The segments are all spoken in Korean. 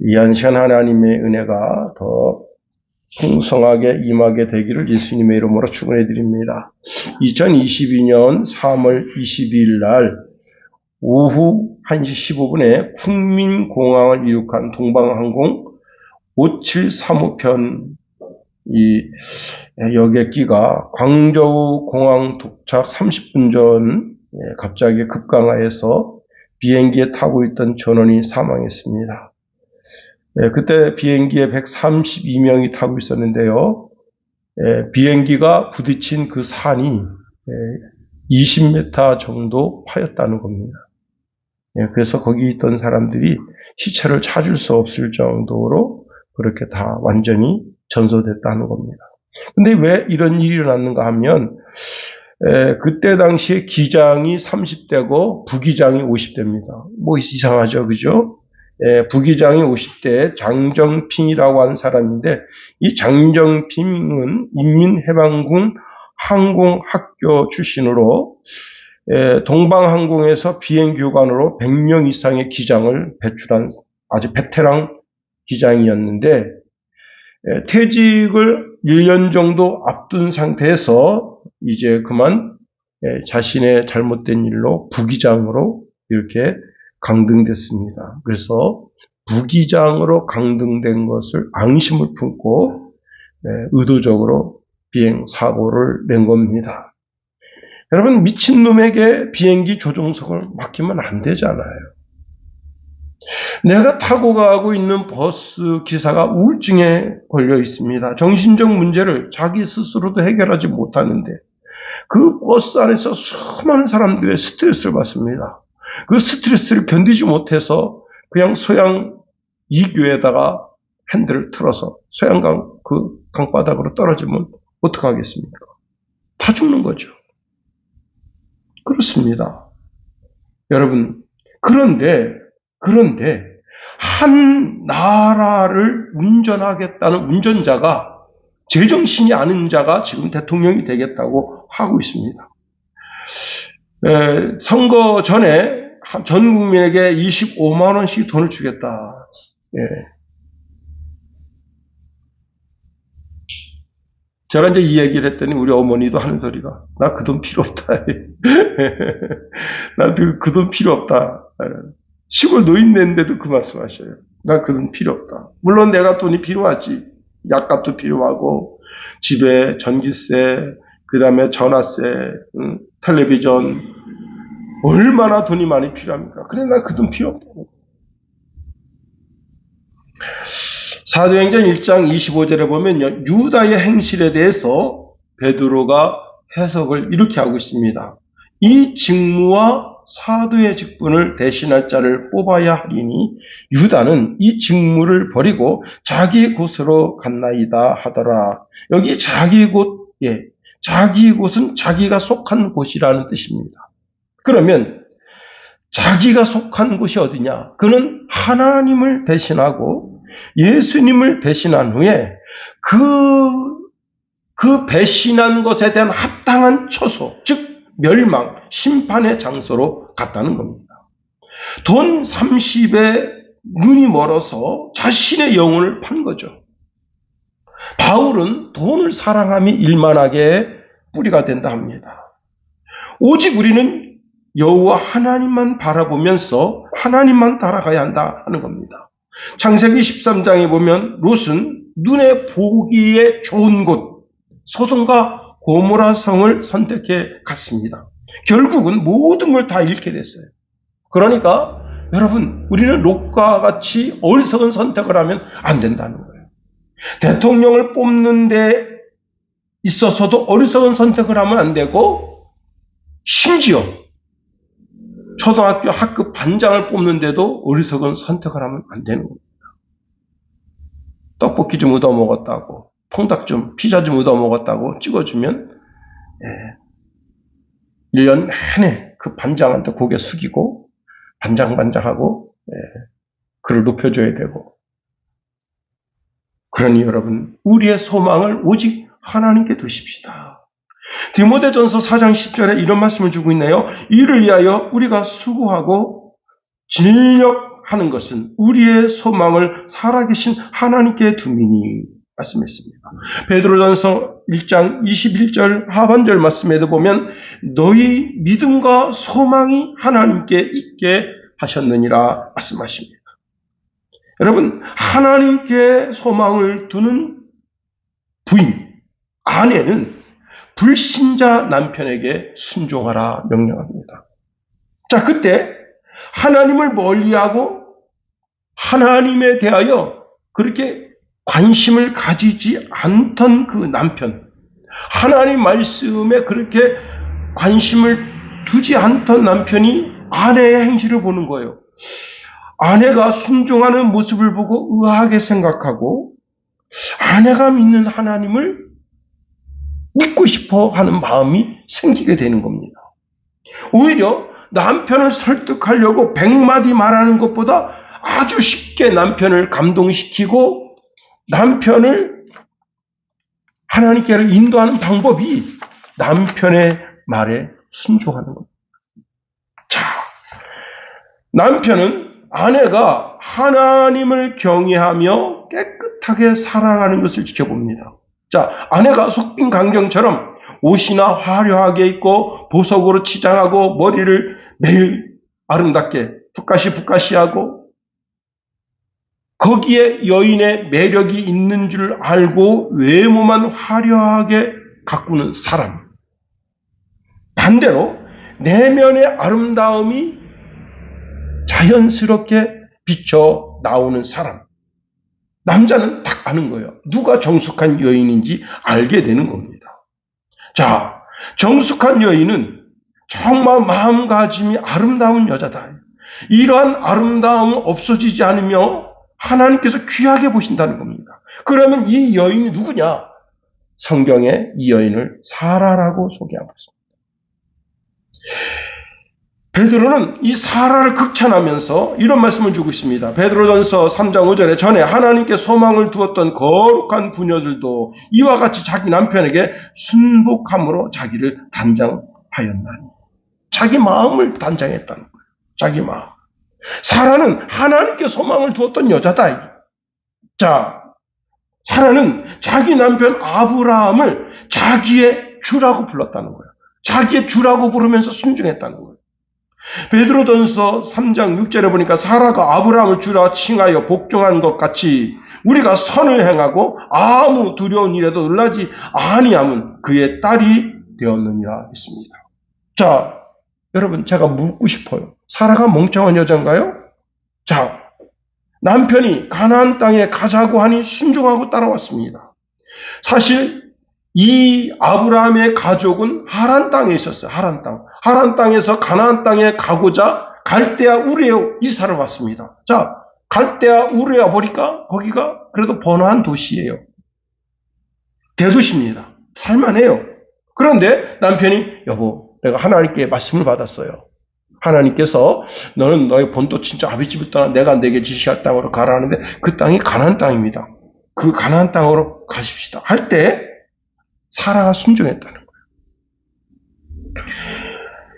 이 한 시간 하나님의 은혜가 더 풍성하게 임하게 되기를 예수님의 이름으로 축원해 드립니다. 2022년 3월 22일 날 오후 1시 15분에 국민공항을 이륙한 동방항공 5735편 이 여객기가 광저우 공항 도착 30분 전 갑자기 급강하여서 비행기에 타고 있던 전원이 사망했습니다. 그때 비행기에 132명이 타고 있었는데요. 비행기가 부딪힌 그 산이 20m 정도 파였다는 겁니다. 그래서 거기 있던 사람들이 시체를 찾을 수 없을 정도로 그렇게 다 완전히 전소됐다는 겁니다. 근데 왜 이런 일이 일어났는가 하면 그때 당시에 기장이 30대고 부기장이 50대입니다. 뭐 이상하죠, 그죠? 부기장이 50대 장정핑이라고 하는 사람인데 이 장정핑은 인민해방군 항공학교 출신으로 동방항공에서 비행교관으로 100명 이상의 기장을 배출한 아주 베테랑 기장이었는데 퇴직을 1년 정도 앞둔 상태에서 이제 그만 자신의 잘못된 일로 부기장으로 이렇게 강등됐습니다. 그래서 부기장으로 강등된 것을 앙심을 품고 의도적으로 비행 사고를 낸 겁니다. 여러분, 미친놈에게 비행기 조종석을 맡기면 안 되잖아요. 내가 타고 가고 있는 버스 기사가 우울증에 걸려 있습니다. 정신적 문제를 자기 스스로도 해결하지 못하는데 그 버스 안에서 수많은 사람들의 스트레스를 받습니다. 그 스트레스를 견디지 못해서 그냥 소양 이교에다가 핸들을 틀어서 소양강 그 강바닥으로 떨어지면 어떡하겠습니까? 다 죽는 거죠. 그렇습니다. 여러분, 그런데 한 나라를 운전하겠다는 운전자가 제정신이 아닌 자가 지금 대통령이 되겠다고 하고 있습니다. 선거 전에 전 국민에게 25만 원씩 돈을 주겠다. 제가 이제 이 얘기를 했더니 우리 어머니도 하는 소리가 나 그 돈 필요 없다. 나 그 돈 필요 없다. 시골 노인네인데도 그 말씀하셔요. 나 그 돈 필요 없다. 물론 내가 돈이 필요하지. 약값도 필요하고 집에 전기세, 그 다음에 전화세, 텔레비전 얼마나 돈이 많이 필요합니까? 그래 나 그 돈 필요 없다. 사도행전 1장 25절에 보면 유다의 행실에 대해서 베드로가 해석을 이렇게 하고 있습니다. 이 직무와 사도의 직분을 대신할 자를 뽑아야 하리니 유다는 이 직무를 버리고 자기 곳으로 갔나이다 하더라. 여기 자기 곳, 자기 곳은 자기가 속한 곳이라는 뜻입니다. 그러면 자기가 속한 곳이 어디냐? 그는 하나님을 배신하고 예수님을 배신한 후에 그 배신한 것에 대한 합당한 처소, 즉 멸망, 심판의 장소로 갔다는 겁니다. 돈 30에 눈이 멀어서 자신의 영혼을 판 거죠. 바울은 돈을 사랑함이 일만하게 뿌리가 된다 합니다. 오직 우리는 여호와 하나님만 바라보면서 하나님만 따라가야 한다 하는 겁니다. 창세기 13장에 보면 롯은 눈에 보기에 좋은 곳 소돔과 고모라 성을 선택해 갔습니다. 결국은 모든 걸 다 잃게 됐어요. 그러니까 여러분, 우리는 롯과 같이 어리석은 선택을 하면 안 된다는 거예요. 대통령을 뽑는 데 있어서도 어리석은 선택을 하면 안 되고 심지어 초등학교 학급 반장을 뽑는데도 어리석은 선택을 하면 안 되는 겁니다. 떡볶이 좀 얻어먹었다고, 통닭 좀, 피자 좀 얻어먹었다고 찍어주면 1년 내내 그 반장한테 고개 숙이고 반장하고 그를 높여줘야 되고. 그러니 여러분, 우리의 소망을 오직 하나님께 두십시다. 디모데전서 4장 10절에 이런 말씀을 주고 있네요. 이를 위하여 우리가 수고하고 진력 소망하는 것은 우리의 소망을 살아계신 하나님께 두미니 말씀했습니다. 베드로전서 1장 21절 하반절 말씀에도 보면 너희 믿음과 소망이 하나님께 있게 하셨느니라 말씀하십니다. 여러분, 하나님께 소망을 두는 부인, 아내는 불신자 남편에게 순종하라 명령합니다. 자, 그때 하나님을 멀리하고 하나님에 대하여 그렇게 관심을 가지지 않던 그 남편, 하나님 말씀에 그렇게 관심을 두지 않던 남편이 아내의 행실을 보는 거예요. 아내가 순종하는 모습을 보고 의아하게 생각하고 아내가 믿는 하나님을 믿고 싶어 하는 마음이 생기게 되는 겁니다. 오히려 남편을 설득하려고 100마디 말하는 것보다 아주 쉽게 남편을 감동시키고 남편을 하나님께로 인도하는 방법이 남편의 말에 순종하는 겁니다. 자, 남편은 아내가 하나님을 경외하며 깨끗하게 살아가는 것을 지켜봅니다. 자, 아내가 속빈강경처럼 옷이나 화려하게 입고 보석으로 치장하고 머리를 매일 아름답게 붓가시하고 거기에 여인의 매력이 있는 줄 알고 외모만 화려하게 가꾸는 사람. 반대로 내면의 아름다움이 자연스럽게 비쳐 나오는 사람. 남자는 딱 아는 거예요. 누가 정숙한 여인인지 알게 되는 겁니다. 자, 정숙한 여인은 정말 마음가짐이 아름다운 여자다. 이러한 아름다움은 없어지지 않으며 하나님께서 귀하게 보신다는 겁니다. 그러면 이 여인이 누구냐? 성경에 이 여인을 사라라고 소개하고 있습니다. 베드로는 이 사라를 극찬하면서 이런 말씀을 주고 있습니다. 베드로전서 3장 5절에 전에 하나님께 소망을 두었던 거룩한 부녀들도 이와 같이 자기 남편에게 순복함으로 자기를 단장하였나니. 자기 마음을 단장했다는 거예요. 자기 마음. 사라는 하나님께 소망을 두었던 여자다. 자, 사라는 자기 남편 아브라함을 자기의 주라고 불렀다는 거예요. 자기의 주라고 부르면서 순종했다는 거예요. 베드로전서 3장 6절에 보니까 사라가 아브라함을 주라 칭하여 복종한 것 같이 우리가 선을 행하고 아무 두려운 일에도 놀라지 아니함은 그의 딸이 되었느니라 했습니다. 자, 여러분, 제가 묻고 싶어요. 사라가 멍청한 여자인가요? 자, 남편이 가나안 땅에 가자고 하니 순종하고 따라왔습니다. 사실 이 아브라함의 가족은 하란 땅에 있었어요. 하란 땅. 하란 땅에서 가나안 땅에 가고자 갈대아 우르에 이사를 왔습니다. 자, 갈대아 우르에 보니까 거기가 그래도 번화한 도시예요. 대도시입니다. 살만해요. 그런데 남편이 여보, 내가 하나님께 말씀을 받았어요. 하나님께서 너는 너의 본토 친척 아비집을 떠나 내가 내게 지시할 땅으로 가라 하는데 그 땅이 가나안 땅입니다. 그 가나안 땅으로 가십시다. 할 때 사라가 순종했다는 거예요.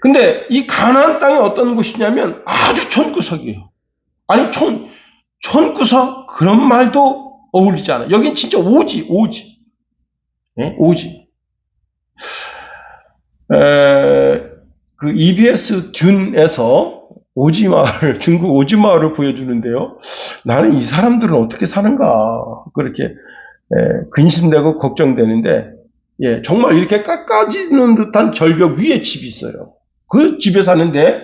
근데 이 가나안 땅이 어떤 곳이냐면 아주 촌구석이에요. 아니 촌구석 그런 말도 어울리지 않아요. 여긴 진짜 오지. 네? 오지. 그 EBS 듄에서 오지마을, 중국 오지마을을 보여주는데요. 나는 이 사람들은 어떻게 사는가 그렇게 근심되고 걱정되는데, 예, 정말 이렇게 깎아지는 듯한 절벽 위에 집이 있어요. 그 집에 사는데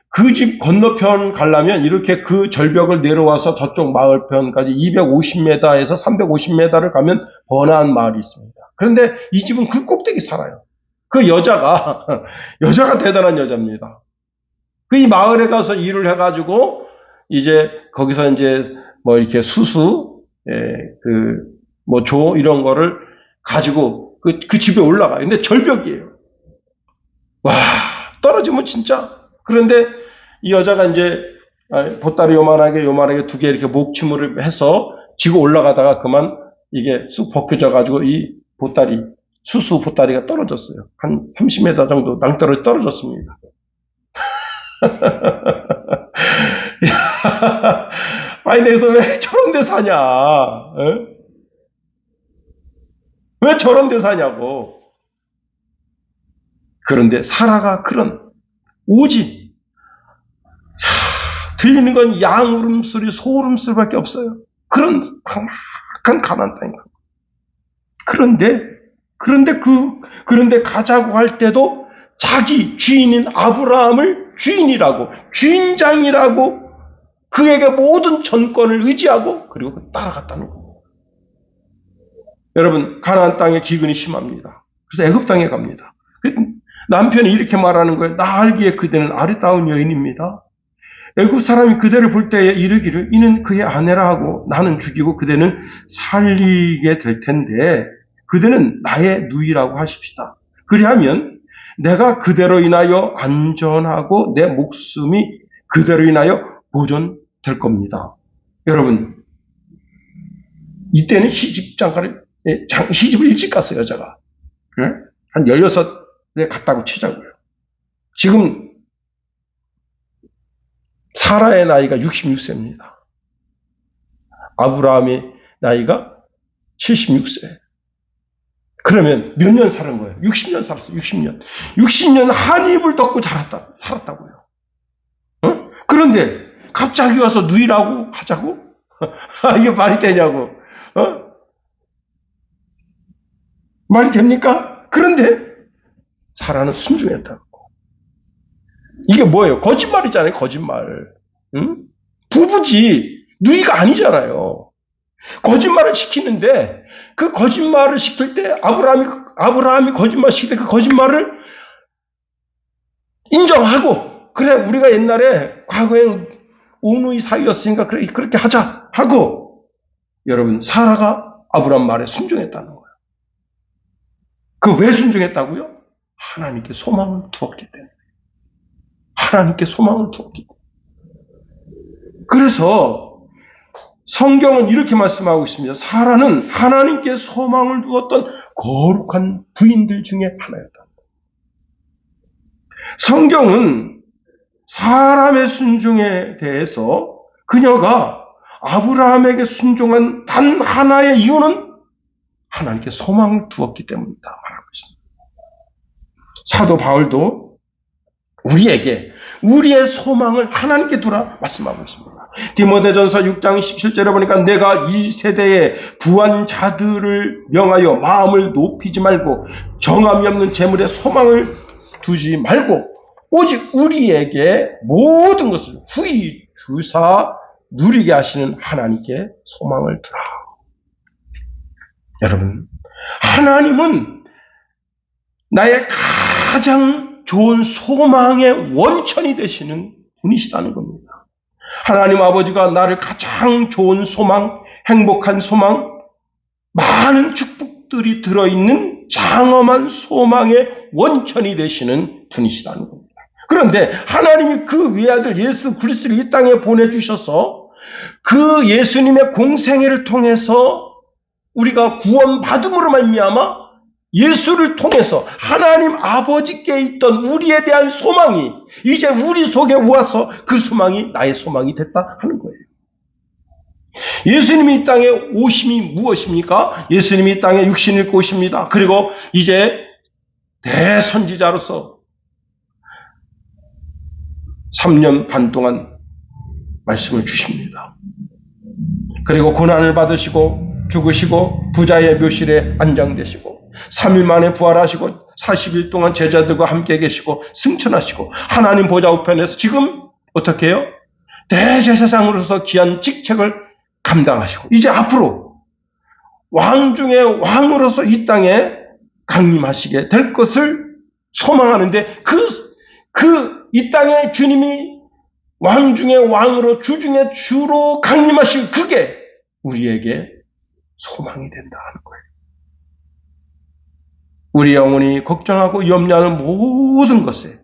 그 집 건너편 가려면 이렇게 그 절벽을 내려와서 저쪽 마을편까지 250m에서 350m를 가면 번화한 마을이 있습니다. 그런데 이 집은 그 꼭대기 살아요. 그 여자가 대단한 여자입니다. 그 이 마을에 가서 일을 해가지고 이제 거기서 이제 뭐 이렇게 수수, 조 이런 거를 가지고 그 집에 올라가요. 근데 절벽이에요. 와, 떨어지면 진짜. 그런데 이 여자가 이제 보따리 요만하게 두 개 이렇게 목침을 해서 지고 올라가다가 그만 이게 쑥 벗겨져가지고 이 보따리, 수수 보따리가 떨어졌어요. 한 30m 정도 낭떠러지 떨어졌습니다. 아니, 내가 왜 저런 데 사냐? 왜 저런 데 사냐고. 그런데 사라가 그런 오직 들리는 건 양 울음소리, 소 울음소리밖에 없어요. 그런 험악한 가나안 땅입니다. 그런데 가자고 할 때도 자기 주인인 아브라함을 주인이라고, 주인장이라고, 그에게 모든 전권을 의지하고 그리고 따라갔다는 겁니다. 여러분, 가나안 땅에 기근이 심합니다. 그래서 애굽 땅에 갑니다. 남편이 이렇게 말하는 거예요. 나 알기에 그대는 아리따운 여인입니다. 애굽 사람이 그대를 볼 때에 이르기를 이는 그의 아내라 하고 나는 죽이고 그대는 살리게 될 텐데 그대는 나의 누이라고 하십시다. 그리하면 내가 그대로 인하여 안전하고 내 목숨이 그대로 인하여 보존될 겁니다. 여러분, 이때는 시집을 일찍 갔어요, 여자가. 한 16에 갔다고 치자고요. 지금 사라의 나이가 66세입니다. 아브라함의 나이가 76세. 그러면 몇 년 사는 거예요? 60년 살았어요. 60년. 60년 한 입을 덮고 살았다고요. 그런데 갑자기 와서 누이라고 하자고? 이게 말이 되냐고. 말이 됩니까? 그런데 사라는 순종했다고. 이게 뭐예요? 거짓말이잖아요. 거짓말. 부부지 누이가 아니잖아요. 거짓말을 시키는데 그 거짓말을 시킬 때 아브라함이 거짓말 시킬 때 그 거짓말을 인정하고 그래 우리가 옛날에 과거에는 오누이 사이였으니까 그렇게 하자 하고 여러분 사라가 아브라함 말에 순종했다는 거예요. 그 왜 순종했다고요? 하나님께 소망을 두었기 때문에. 하나님께 소망을 두었기 때문에. 그래서 성경은 이렇게 말씀하고 있습니다. 사라는 하나님께 소망을 두었던 거룩한 부인들 중에 하나였다. 성경은 사람의 순종에 대해서 그녀가 아브라함에게 순종한 단 하나의 이유는 하나님께 소망을 두었기 때문이다 말하고 있습니다. 사도 바울도 우리에게 우리의 소망을 하나님께 두라 말씀하고 있습니다. 디모데전서 6장 17절에 보니까 내가 이 세대의 부한 자들을 명하여 마음을 높이지 말고 정함이 없는 재물에 소망을 두지 말고 오직 우리에게 모든 것을 후히 주사 누리게 하시는 하나님께 소망을 두라. 여러분, 하나님은 나의 가장 좋은 소망의 원천이 되시는 분이시다는 겁니다. 하나님 아버지가 나를 가장 좋은 소망, 행복한 소망, 많은 축복들이 들어있는 장엄한 소망의 원천이 되시는 분이시다는 겁니다. 그런데 하나님이 그 외아들 예수 그리스도를 이 땅에 보내주셔서 그 예수님의 공생애를 통해서 우리가 구원받음으로 말미암아 예수를 통해서 하나님 아버지께 있던 우리에 대한 소망이 이제 우리 속에 와서 그 소망이 나의 소망이 됐다 하는 거예요. 예수님이 이 땅에 오심이 무엇입니까? 예수님이 이 땅에 육신을 입고 오십니다. 그리고 이제 대선지자로서 3년 반 동안 말씀을 주십니다. 그리고 고난을 받으시고 죽으시고 부자의 묘실에 안장되시고 3일 만에 부활하시고 40일 동안 제자들과 함께 계시고 승천하시고 하나님 보좌 우편에서 지금 어떻게 해요? 대제사장으로서 귀한 직책을 감당하시고 이제 앞으로 왕 중에 왕으로서 이 땅에 강림하시게 될 것을 소망하는데 이 땅에 주님이 왕 중에 왕으로 주 중에 주로 강림하실 그게 우리에게 소망이 된다 하는 거예요. 우리 영혼이 걱정하고 염려하는 모든 것에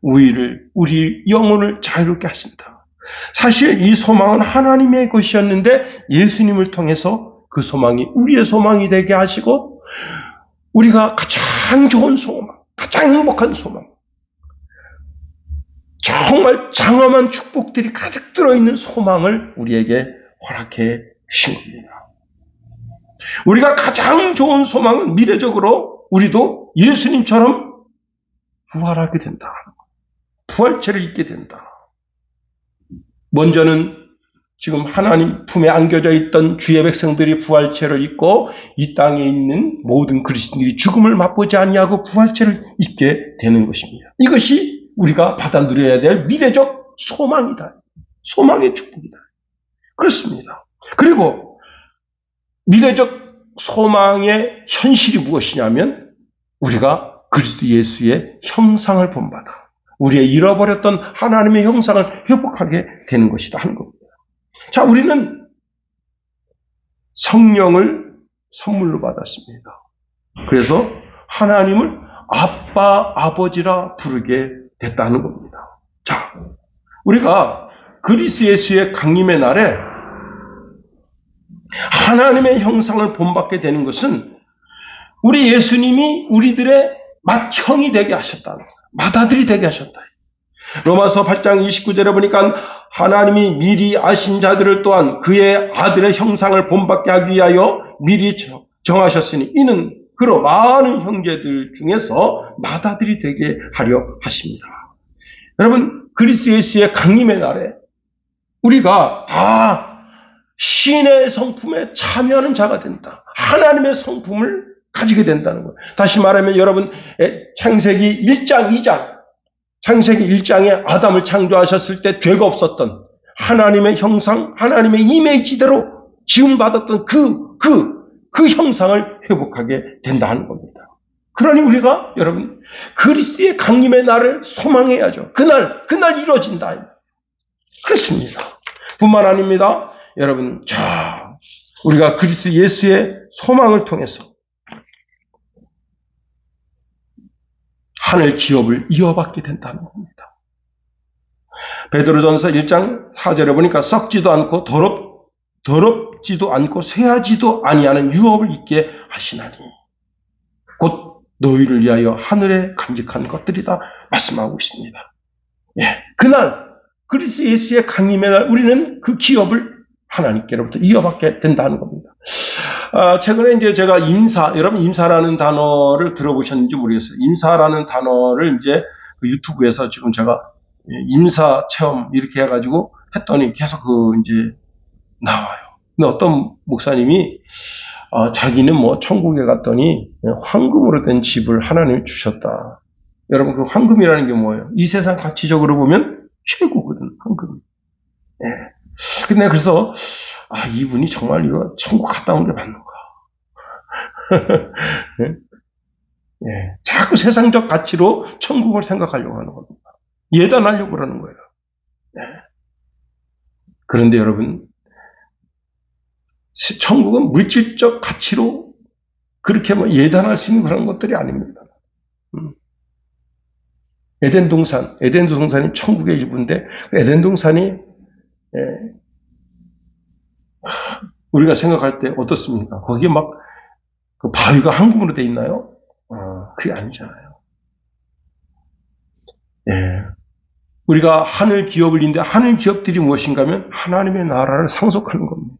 우리 영혼을 자유롭게 하신다. 사실 이 소망은 하나님의 것이었는데 예수님을 통해서 그 소망이 우리의 소망이 되게 하시고 우리가 가장 좋은 소망, 가장 행복한 소망, 정말 장엄한 축복들이 가득 들어있는 소망을 우리에게 허락해 주신 겁니다. 우리가 가장 좋은 소망은 미래적으로 우리도 예수님처럼 부활하게 된다. 부활체를 입게 된다. 먼저는 지금 하나님 품에 안겨져 있던 주의 백성들이 부활체를 입고 이 땅에 있는 모든 그리스도인들이 죽음을 맛보지 아니하고 부활체를 입게 되는 것입니다. 이것이 우리가 받아 누려야 될 미래적 소망이다. 소망의 축복이다. 그렇습니다. 그리고 미래적 소망의 현실이 무엇이냐면 우리가 그리스도 예수의 형상을 본받아 우리의 잃어버렸던 하나님의 형상을 회복하게 되는 것이다 하는 겁니다. 자, 우리는 성령을 선물로 받았습니다. 그래서 하나님을 아빠, 아버지라 부르게 됐다는 겁니다. 자, 우리가 그리스도 예수의 강림의 날에 하나님의 형상을 본받게 되는 것은 우리 예수님이 우리들의 맏형이 되게 하셨다는 거예요. 맏아들이 되게 하셨다. 로마서 8장 29절에 보니까 하나님이 미리 아신 자들을 또한 그의 아들의 형상을 본받게 하기 위하여 미리 정하셨으니 이는 그로 많은 형제들 중에서 맏아들이 되게 하려 하십니다. 여러분, 그리스도 예수의 강림의 날에 우리가 다 신의 성품에 참여하는 자가 된다. 하나님의 성품을 가지게 된다는 거예요. 다시 말하면 여러분, 창세기 1장, 2장, 창세기 1장에 아담을 창조하셨을 때 죄가 없었던 하나님의 형상, 하나님의 이미지대로 지음받았던 그 형상을 회복하게 된다는 겁니다. 그러니 우리가 여러분 그리스도의 강림의 날을 소망해야죠. 그날 이루어진다. 그렇습니다. 뿐만 아닙니다. 여러분, 자, 우리가 그리스도 예수의 소망을 통해서 하늘 기업을 이어받게 된다는 겁니다. 베드로전서 1장 4절에 보니까 썩지도 않고 더럽지도 않고 쇠하지도 아니하는 유업을 있게 하시나니 곧 너희를 위하여 하늘에 간직한 것들이다 말씀하고 있습니다. 예, 그날 그리스도 예수의 강림의 날 우리는 그 기업을 하나님께로부터 이어받게 된다는 겁니다. 최근에 이제 제가 여러분 임사라는 단어를 들어보셨는지 모르겠어요. 임사라는 단어를 이제 그 유튜브에서 지금 제가 임사 체험 이렇게 해가지고 했더니 계속 이제 나와요. 근데 어떤 목사님이 자기는 뭐 천국에 갔더니 황금으로 된 집을 하나님이 주셨다. 여러분, 그 황금이라는 게 뭐예요? 이 세상 가치적으로 보면 최고거든, 황금. 예. 근데 그래서 이분이 정말 이거 천국 갔다 온 게 맞는가? 예? 예. 자꾸 세상적 가치로 천국을 생각하려고 하는 겁니다. 예단하려고 그러는 거예요. 예. 그런데 여러분, 천국은 물질적 가치로 그렇게 예단할 수 있는 그런 것들이 아닙니다. 에덴 동산이 천국의 일부인데 에덴 동산이 우리가 생각할 때 어떻습니까? 거기에 막 그 바위가 황금으로 돼 있나요? 그게 아니잖아요. 예. 우리가 하늘 기업을 있는데 하늘 기업들이 무엇인가 하면 하나님의 나라를 상속하는 겁니다.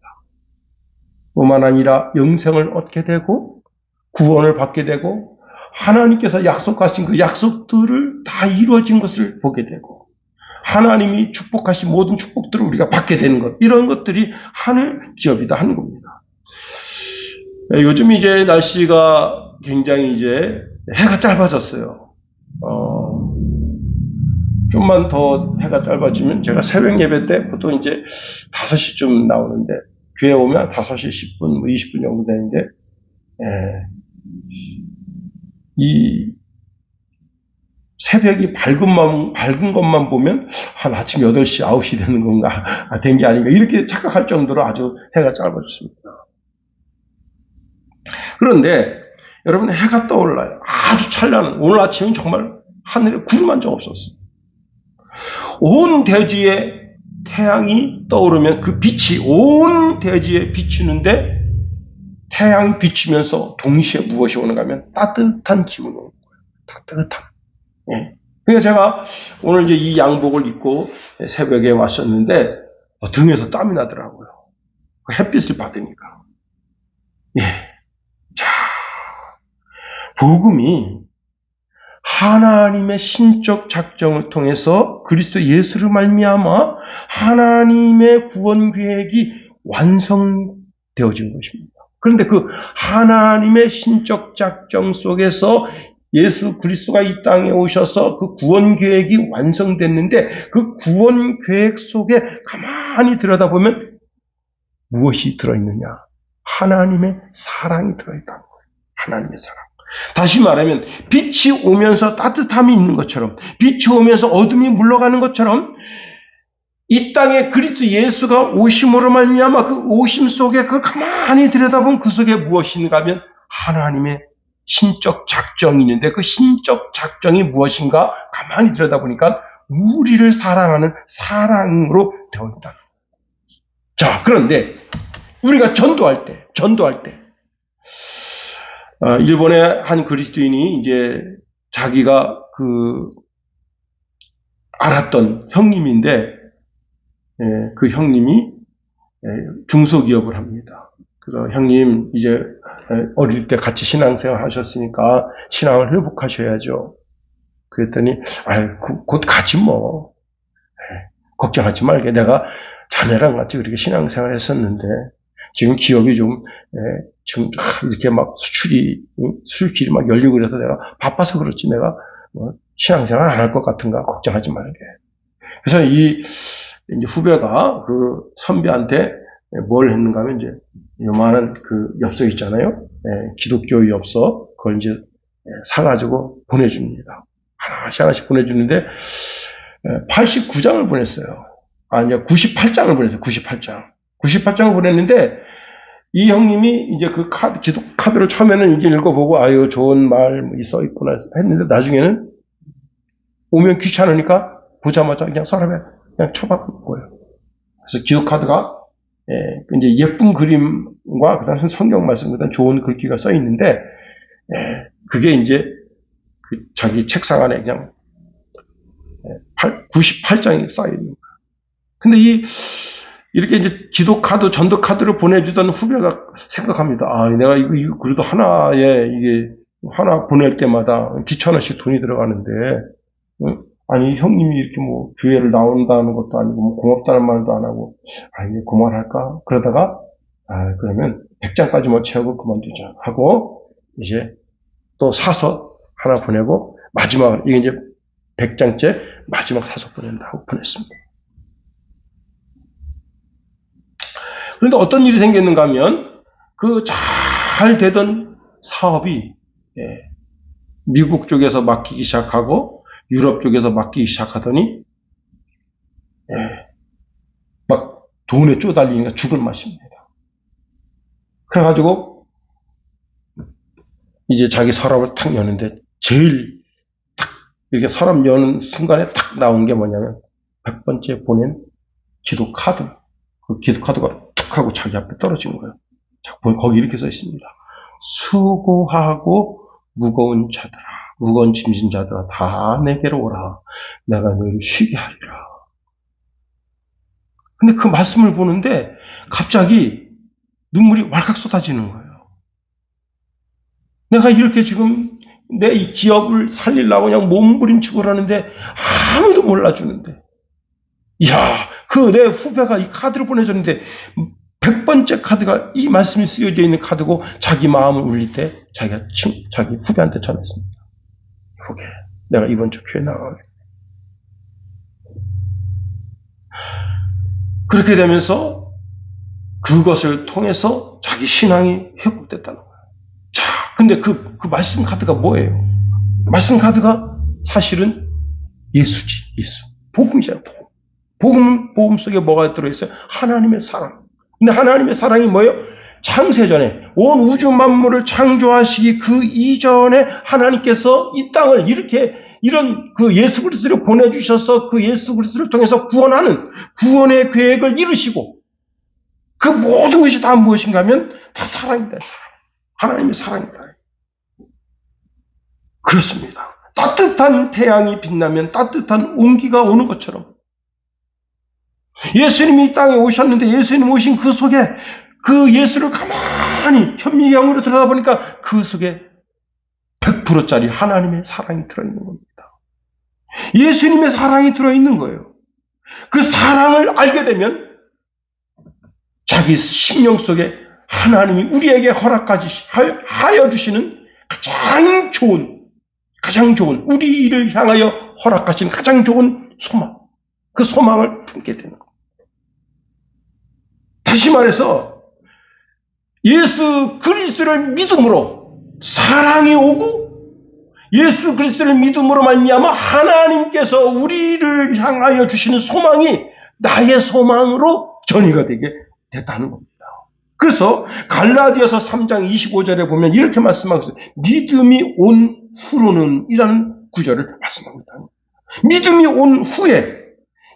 뿐만 아니라 영생을 얻게 되고 구원을 받게 되고 하나님께서 약속하신 그 약속들을 다 이루어진 것을 보게 되고 하나님이 축복하신 모든 축복들을 우리가 받게 되는 것, 이런 것들이 하늘 기업이다 하는 겁니다. 요즘 이제 날씨가 굉장히 이제 해가 짧아졌어요. 좀만 더 해가 짧아지면 제가 새벽 예배 때 보통 이제 5시쯤 나오는데 교회 오면 5시 10분, 20분 정도 되는데 이 새벽이 밝은 것만 보면 한 아침 8시, 9시 되는 건가, 된 게 아닌가, 이렇게 착각할 정도로 아주 해가 짧아졌습니다. 그런데 여러분, 해가 떠올라요. 아주 찬란한, 오늘 아침은 정말 하늘에 구름 한 점 없었어요. 온 대지에 태양이 떠오르면 그 빛이 온 대지에 비추는데 태양이 비추면서 동시에 무엇이 오는가 하면 따뜻한 기운이 오는 거예요. 따뜻한. 예. 그러니까 제가 오늘 이제 이 양복을 입고 새벽에 왔었는데 등에서 땀이 나더라고요. 햇빛을 받으니까. 예. 자, 복음이 하나님의 신적 작정을 통해서 그리스도 예수를 말미암아 하나님의 구원 계획이 완성되어진 것입니다. 그런데 그 하나님의 신적 작정 속에서 예수 그리스도가 이 땅에 오셔서 그 구원 계획이 완성됐는데 그 구원 계획 속에 가만히 들여다보면 무엇이 들어있느냐? 하나님의 사랑이 들어있다는 거예요. 하나님의 사랑. 다시 말하면 빛이 오면서 따뜻함이 있는 것처럼, 빛이 오면서 어둠이 물러가는 것처럼 이 땅에 그리스도 예수가 오심으로 말미암아 그 오심 속에 그 가만히 들여다보면 그 속에 무엇인가 하면 하나님의 신적 작정이 있는데 그 신적 작정이 무엇인가 가만히 들여다보니까 우리를 사랑하는 사랑으로 되어 있다. 자, 그런데 우리가 전도할 때 일본의 한 그리스도인이 이제 자기가 알았던 형님인데 그 형님이 중소기업을 합니다. 그래서 형님 이제 어릴 때 같이 신앙생활 하셨으니까 신앙을 회복하셔야죠. 그랬더니 곧 가지 뭐. 걱정하지 말게. 내가 자네랑 같이 그렇게 신앙생활 했었는데 지금 기업이 좀 지금 이렇게 막 수출길이 막 열리고 그래서 내가 바빠서 그렇지 내가 신앙생활 안 할 것 같은가 걱정하지 말게. 그래서 이제 후배가 그 선배한테 뭘 했는가 하면 이제 요만한 그 엽서 있잖아요. 기독교 엽서 그걸 이제 사가지고 보내줍니다. 하나씩 보내주는데 89장을 보냈어요. 아니요, 98장을 보냈어요. 98장을 보냈는데 이 형님이 이제 그 기독 카드를 처음에는 이게 읽어보고 아유 좋은 말 써 있구나 했는데 나중에는 오면 귀찮으니까 보자마자 그냥 서랍에 그냥 쳐박은 거예요. 그래서 기독 카드가 이제 예쁜 그림과 그다음 성경 말씀 그다음 좋은 글귀가 써 있는데 그게 이제 그 자기 책상 안에 그냥 98장이 쌓여 있는 거예요. 근데 이렇게 이제 지도 카드, 전도 카드를 보내주던 후배가 생각합니다. 내가 이거 그래도 하나 보낼 때마다 기천원씩 돈이 들어가는데, 아니, 형님이 이렇게 뭐, 교회를 나온다는 것도 아니고, 뭐, 고맙다는 말도 안 하고, 이게 그만할까? 그러다가, 그러면 100장까지만 채우고 그만두자. 하고, 이제 또 사서 하나 보내고, 마지막, 이게 이제 100장째 마지막 사서 보낸다 하고 보냈습니다. 그런데 어떤 일이 생겼는가 하면 그 잘 되던 사업이 미국 쪽에서 맡기기 시작하고 유럽 쪽에서 맡기기 시작하더니 막 돈에 쪼달리니까 죽을 맛입니다. 그래가지고 이제 자기 서랍을 탁 여는데 제일 딱 이렇게 서랍 여는 순간에 딱 나온 게 뭐냐면 100번째 보낸 기도 카드. 그 기도 카드가 툭 하고 자기 앞에 떨어진 거예요. 거기 이렇게 써 있습니다. 수고하고 무거운 짐진 자들아 다 내게로 오라. 내가 너희를 쉬게 하리라. 근데 그 말씀을 보는데 갑자기 눈물이 왈칵 쏟아지는 거예요. 내가 이렇게 지금 내 이 기업을 살리려고 그냥 몸부림치고 그러는데 아무도 몰라주는데 내 후배가 이 카드를 보내줬는데 100번째 카드가 이 말씀이 쓰여져 있는 카드고 자기 마음을 울릴 때 자기 후배한테 전했습니다. 후배, 내가 이번 주 교회 나가게. 그렇게 되면서 그것을 통해서 자기 신앙이 회복됐다는 거예요. 자, 근데 그 말씀 카드가 뭐예요? 말씀 카드가 사실은 예수지, 예수. 복음이잖아요, 복음. 복음 속에 뭐가 들어있어요? 하나님의 사랑. 근데 하나님의 사랑이 뭐예요? 창세전에 온 우주 만물을 창조하시기 그 이전에 하나님께서 이 땅을 이런 그 예수 그리스도를 보내주셔서 그 예수 그리스도를 통해서 구원하는 구원의 계획을 이루시고 그 모든 것이 다 무엇인가 하면 다 사랑이다. 사랑. 하나님의 사랑이다. 그렇습니다. 따뜻한 태양이 빛나면 따뜻한 온기가 오는 것처럼 예수님이 이 땅에 오셨는데 예수님 오신 그 속에 그 예수를 가만히 현미경으로 들여다보니까 그 속에 100%짜리 하나님의 사랑이 들어있는 겁니다. 예수님의 사랑이 들어있는 거예요. 그 사랑을 알게 되면 자기 심령 속에 하나님이 우리에게 하여 주시는 가장 좋은 우리를 향하여 허락하신 가장 좋은 소망, 그 소망을 품게 되는 겁니다. 다시 말해서 예수 그리스도를 믿음으로 사랑이 오고 예수 그리스도를 믿음으로 말미암아 하나님께서 우리를 향하여 주시는 소망이 나의 소망으로 전이가 되게 됐다는 겁니다. 그래서 갈라디아서 3장 25절에 보면 이렇게 말씀하고 있어요. 믿음이 온 후로는 이라는 구절을 말씀하고 있다. 믿음이 온 후에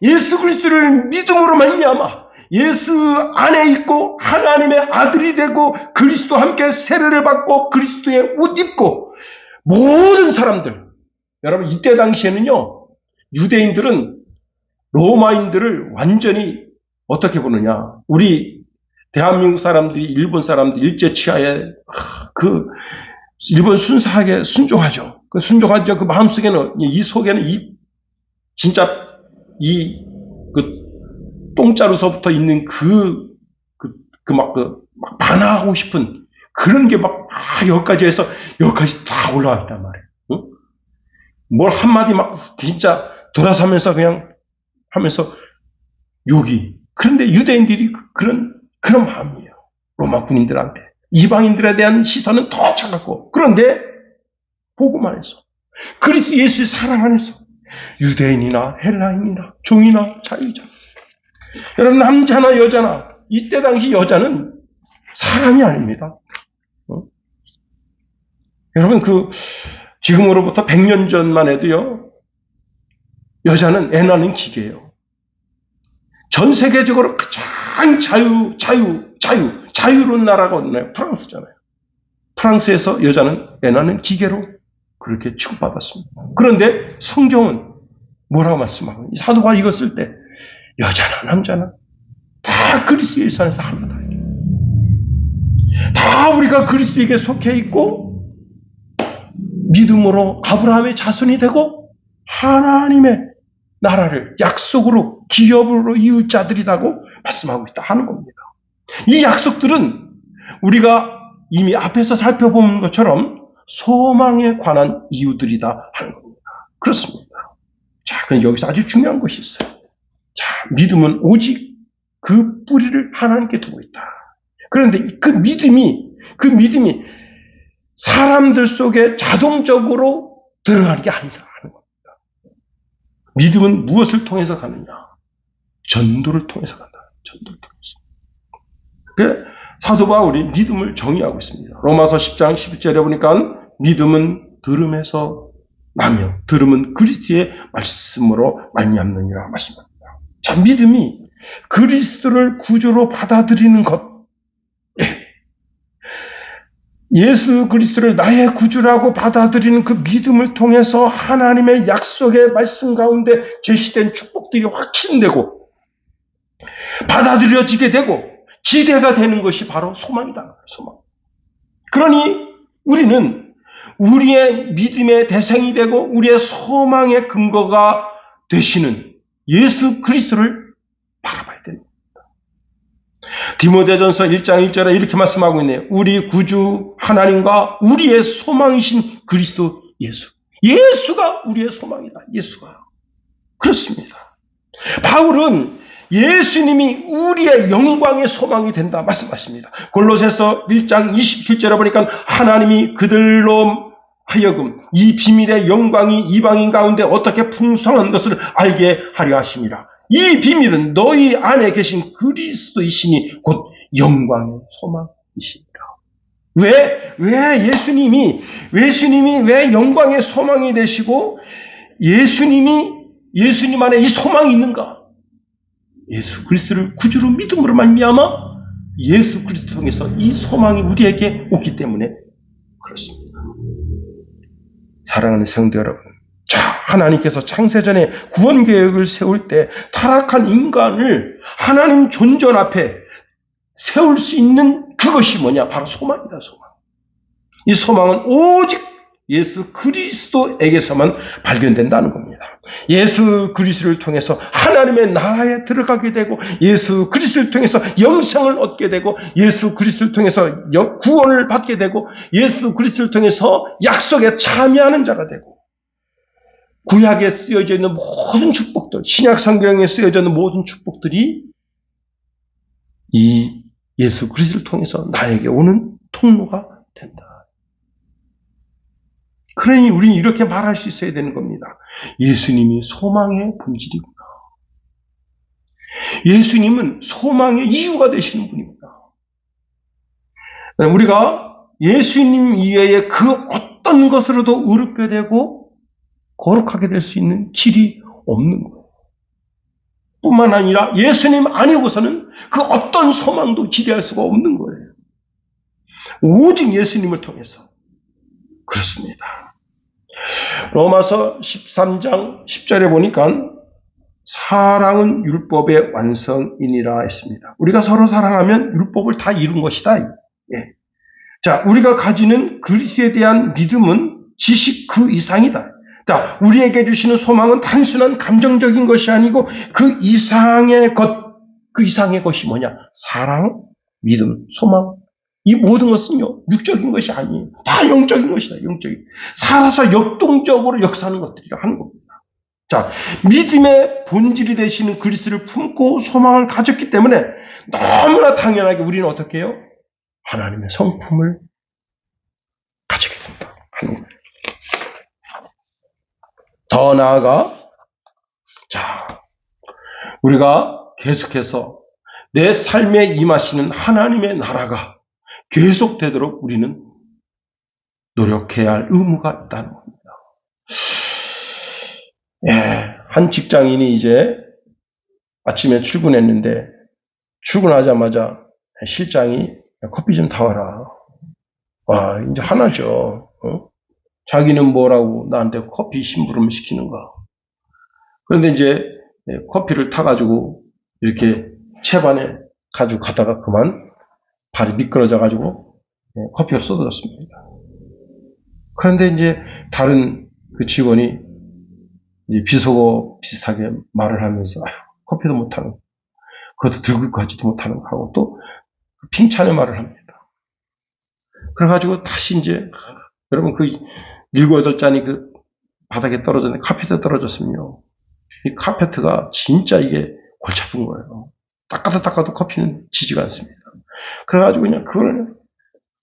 예수 그리스도를 믿음으로 말미암아 예수 안에 있고 하나님의 아들이 되고 그리스도와 함께 세례를 받고 그리스도의 옷 입고 모든 사람들, 여러분 이때 당시에는요 유대인들은 로마인들을 완전히 어떻게 보느냐, 우리 대한민국 사람들이 일본 사람들 일제치하에 그 일본 순사하게 순종하죠. 그 순종하죠. 그 마음속에는 이 속에는 진짜 그 똥자루서부터 있는 막 반항하고 싶은 그런 게 막 여기까지 해서 여기까지 다 올라와 있단 말이에요. 응? 뭘 한마디 막 진짜 돌아서면서 그냥 하면서 욕이. 그런데 유대인들이 그런 마음이에요. 로마 군인들한테. 이방인들에 대한 시선은 더 차갑고. 그런데 복음 안에서 그리스도 예수의 사랑 안에서 유대인이나 헬라인이나 종이나 자유자, 여러분 남자나 여자나 이때 당시 여자는 사람이 아닙니다. 여러분 지금으로부터 100년 전만 해도요 여자는 애 낳는 기계예요. 전 세계적으로 가장 자유로운 나라가 어디나요? 프랑스잖아요. 프랑스에서 여자는 애 낳는 기계로 그렇게 취급받았습니다. 그런데 성경은 뭐라고 말씀하고, 사도 바울이 이거 쓸 때 여자나 남자나 다 그리스도 예수 안에서 하나다. 다 우리가 그리스도에게 속해 있고 믿음으로 아브라함의 자손이 되고 하나님의 나라를 약속으로 기업으로 이을 자들이라고 말씀하고 있다 하는 겁니다. 이 약속들은 우리가 이미 앞에서 살펴본 것처럼 소망에 관한 이유들이다 하는 겁니다. 그렇습니다. 자, 그럼 여기서 아주 중요한 것이 있어요. 자, 믿음은 오직 그 뿌리를 하나님께 두고 있다. 그런데 그 믿음이 사람들 속에 자동적으로 들어가는 게 아니다 하는 겁니다. 믿음은 무엇을 통해서 가느냐? 전도를 통해서 간다. 전도를 통해서. 사도 바울이 믿음을 정의하고 있습니다. 로마서 10장 11절에 보니까 믿음은 들음에서 나며 들음은 그리스도의 말씀으로 말미암느니라 말씀합니다. 자, 믿음이 그리스도를 구주로 받아들이는 것, 예수 그리스도를 나의 구주라고 받아들이는 그 믿음을 통해서 하나님의 약속의 말씀 가운데 제시된 축복들이 확신되고 받아들여지게 되고 기대가 되는 것이 바로 소망이다. 소망. 그러니 우리는 우리의 믿음의 대상이 되고 우리의 소망의 근거가 되시는 예수 그리스도를 바라봐야 됩니다. 디모데전서 1장 1절에 이렇게 말씀하고 있네요. 우리 구주 하나님과 우리의 소망이신 그리스도 예수. 예수가 우리의 소망이다. 예수가. 그렇습니다. 바울은 예수님이 우리의 영광의 소망이 된다 말씀하십니다. 골로새서 1장 27절에 보니까 하나님이 그들로 하여금 이 비밀의 영광이 이방인 가운데 어떻게 풍성한 것을 알게 하려 하심이라. 이 비밀은 너희 안에 계신 그리스도이시니 곧 영광의 소망이시니라. 왜 예수님이 왜 영광의 소망이 되시고 예수님 안에 이 소망이 있는가? 예수 그리스도를 구주로 믿음으로 말미암아 예수 그리스도 통해서 이 소망이 우리에게 오기 때문에 그렇습니다. 사랑하는 성도 여러분, 자, 하나님께서 창세전에 구원 계획을 세울 때 타락한 인간을 하나님 존전 앞에 세울 수 있는 그것이 뭐냐? 바로 소망이다, 소망. 이 소망은 오직 예수 그리스도에게서만 발견된다는 겁니다. 예수 그리스도를 통해서 하나님의 나라에 들어가게 되고, 예수 그리스도를 통해서 영생을 얻게 되고, 예수 그리스도를 통해서 구원을 받게 되고, 예수 그리스도를 통해서 약속에 참여하는 자가 되고, 구약에 쓰여져 있는 모든 축복들, 신약 성경에 쓰여져 있는 모든 축복들이 이 예수 그리스도를 통해서 나에게 오는 통로가 된다. 그러니 우리는 이렇게 말할 수 있어야 되는 겁니다. 예수님이 소망의 본질이구나. 예수님은 소망의 이유가 되시는 분입니다. 우리가 예수님 이외에 그 어떤 것으로도 의롭게 되고 거룩하게 될 수 있는 길이 없는 거예요. 뿐만 아니라 예수님 아니고서는 그 어떤 소망도 기대할 수가 없는 거예요. 오직 예수님을 통해서. 그렇습니다. 로마서 13장 10절에 보니까 사랑은 율법의 완성이니라 했습니다. 우리가 서로 사랑하면 율법을 다 이룬 것이다. 예. 자, 우리가 가지는 그리스도에 대한 믿음은 지식 그 이상이다. 자, 우리에게 주시는 소망은 단순한 감정적인 것이 아니고 그 이상의 것이 뭐냐? 사랑, 믿음, 소망. 이 모든 것은요, 육적인 것이 아니에요. 다 영적인 것이다, 영적인. 살아서 역동적으로 역사하는 것들이라 하는 겁니다. 자, 믿음의 본질이 되시는 그리스도를 품고 소망을 가졌기 때문에 너무나 당연하게 우리는 어떻게 해요? 하나님의 성품을 가지게 된다 하는 거예요. 더 나아가, 자, 우리가 계속해서 내 삶에 임하시는 하나님의 나라가 계속되도록 우리는 노력해야 할 의무가 있다는 겁니다. 예, 한 직장인이 이제 아침에 출근했는데 출근하자마자 실장이 커피 좀 타와라. 와, 이제 하나죠. 자기는 뭐라고 나한테 커피 심부름을 시키는가. 그런데 이제 커피를 타가지고 이렇게 채반에 가지고 가다가 그만 발이 미끄러져가지고 커피가 쏟아졌습니다. 그런데 이제 다른 그 직원이 이제 비속어 비슷하게 말을 하면서 커피도 못하는, 그것도 들고 가지도 못하는 거 하고 또 칭찬의 말을 합니다. 그래가지고 다시 이제 여러분 그 7, 8잔이 그 바닥에 떨어졌는데 카페트에 떨어졌으면요. 이 카페트가 진짜 이게 골치 아픈 거예요. 닦아도 커피는 지지가 않습니다. 그래가지고 그냥 그걸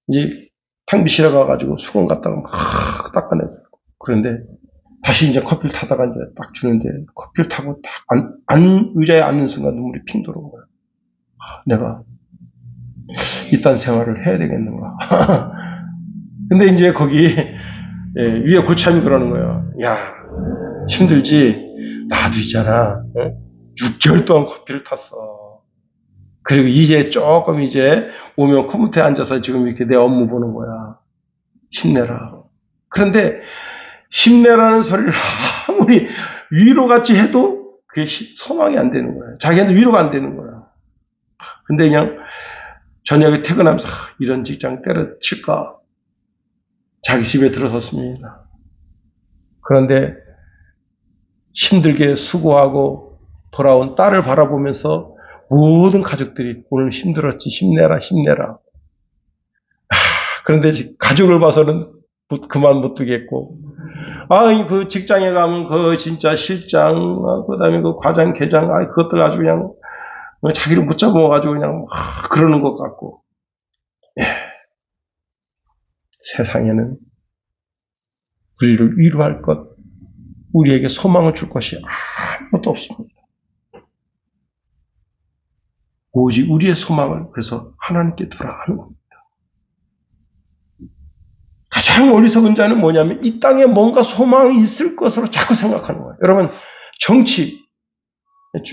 이제 탕비 실어 가가지고 수건 갖다가 막 닦아내고. 그런데 다시 이제 커피를 타다가 이제 딱 주는데 커피를 타고 딱 의자에 앉는 순간 눈물이 핑 도는 거예요. 내가 이딴 생활을 해야 되겠는가. 근데 이제 거기 위에 고참이 그러는 거예요. 야, 힘들지? 나도 있잖아. 6개월 동안 커피를 탔어. 그리고 이제 조금 이제 오면 컴퓨터에 앉아서 지금 이렇게 내 업무 보는 거야. 힘내라. 그런데 힘내라는 소리를 아무리 위로같이 해도 그게 소망이 안 되는 거예요. 자기한테 위로가 안 되는 거야. 근데 그냥 저녁에 퇴근하면서 이런 직장 때려칠까? 자기 집에 들어섰습니다. 그런데 힘들게 수고하고 돌아온 딸을 바라보면서 모든 가족들이 오늘 힘들었지, 힘내라. 그런데 가족을 봐서는 그만 못 두겠고, 그 직장에 가면 그 진짜 실장, 그 다음에 그 과장, 계장, 그것들 아주 그냥 자기를 못 잡아가지고 그냥 그러는 것 같고, 세상에는 우리를 위로할 것, 우리에게 소망을 줄 것이 아무것도 없습니다. 오직 우리의 소망을 그래서 하나님께 두라 하는 겁니다. 가장 어리석은 자는 뭐냐면 이 땅에 뭔가 소망이 있을 것으로 자꾸 생각하는 거예요. 여러분, 정치,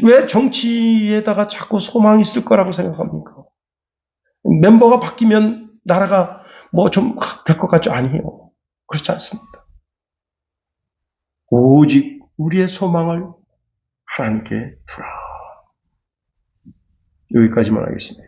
왜 정치에다가 자꾸 소망이 있을 거라고 생각합니까? 멤버가 바뀌면 나라가 뭐 좀 될 것 같죠? 아니에요. 그렇지 않습니다. 오직 우리의 소망을 하나님께 두라. 여기까지만 하겠습니다.